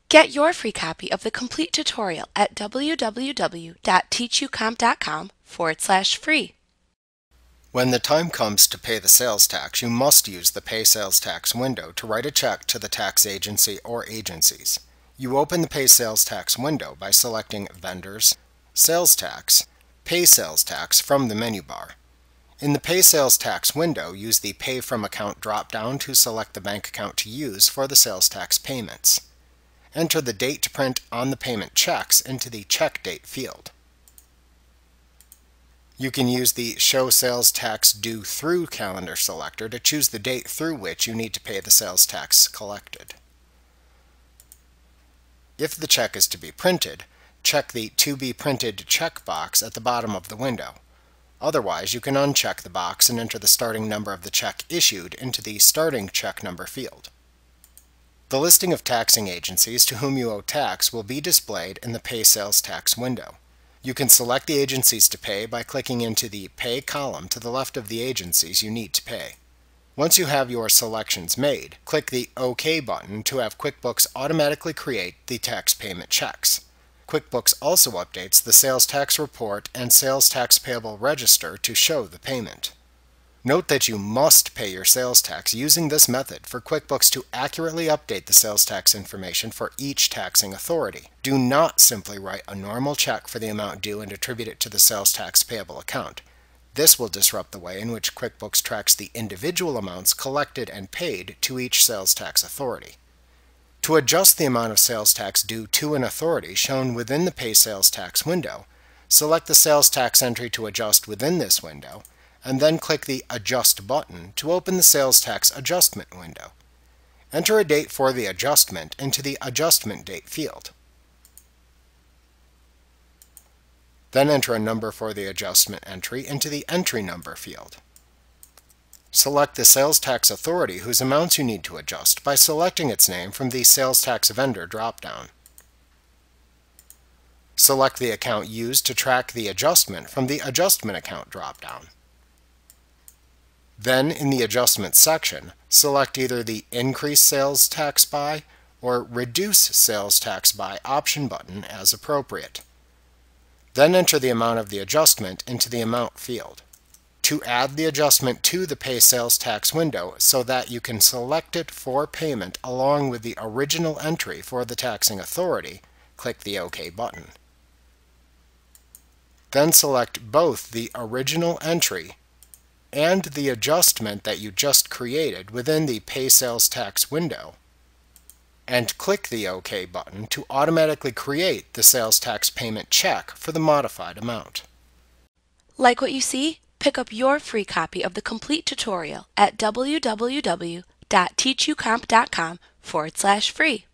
Get your free copy of the complete tutorial at www.teachucomp.com/free. When the time comes to pay the sales tax, you must use the Pay Sales Tax window to write a check to the tax agency or agencies. You open the Pay Sales Tax window by selecting Vendors, Sales Tax, Pay Sales Tax from the menu bar. In the Pay Sales Tax window, use the Pay From Account drop-down to select the bank account to use for the sales tax payments. Enter the date to print on the payment checks into the Check Date field. You can use the Show Sales Tax Due Through calendar selector to choose the date through which you need to pay the sales tax collected. If the check is to be printed, check the To Be Printed checkbox at the bottom of the window. Otherwise, you can uncheck the box and enter the starting number of the check issued into the Starting Check Number field. The listing of taxing agencies to whom you owe tax will be displayed in the Pay Sales Tax window. You can select the agencies to pay by clicking into the Pay column to the left of the agencies you need to pay. Once you have your selections made, click the OK button to have QuickBooks automatically create the tax payment checks. QuickBooks also updates the Sales Tax Report and Sales Tax Payable Register to show the payment. Note that you must pay your sales tax using this method for QuickBooks to accurately update the sales tax information for each taxing authority. Do not simply write a normal check for the amount due and attribute it to the sales tax payable account. This will disrupt the way in which QuickBooks tracks the individual amounts collected and paid to each sales tax authority. To adjust the amount of sales tax due to an authority shown within the Pay Sales Tax window, select the sales tax entry to adjust within this window, and then click the Adjust button to open the Sales Tax Adjustment window. Enter a date for the adjustment into the Adjustment Date field. Then enter a number for the adjustment entry into the Entry Number field. Select the sales tax authority whose amounts you need to adjust by selecting its name from the Sales Tax Vendor drop-down. Select the account used to track the adjustment from the Adjustment Account drop-down. Then, in the Adjustment section, select either the Increase Sales Tax By or Reduce Sales Tax By option button as appropriate. Then enter the amount of the adjustment into the Amount field. To add the adjustment to the Pay Sales Tax window so that you can select it for payment along with the original entry for the taxing authority, click the OK button. Then select both the original entry and the adjustment that you just created within the Pay Sales Tax window, and click the OK button to automatically create the sales tax payment check for the modified amount. Like what you see? Pick up your free copy of the complete tutorial at www.teachucomp.com/free.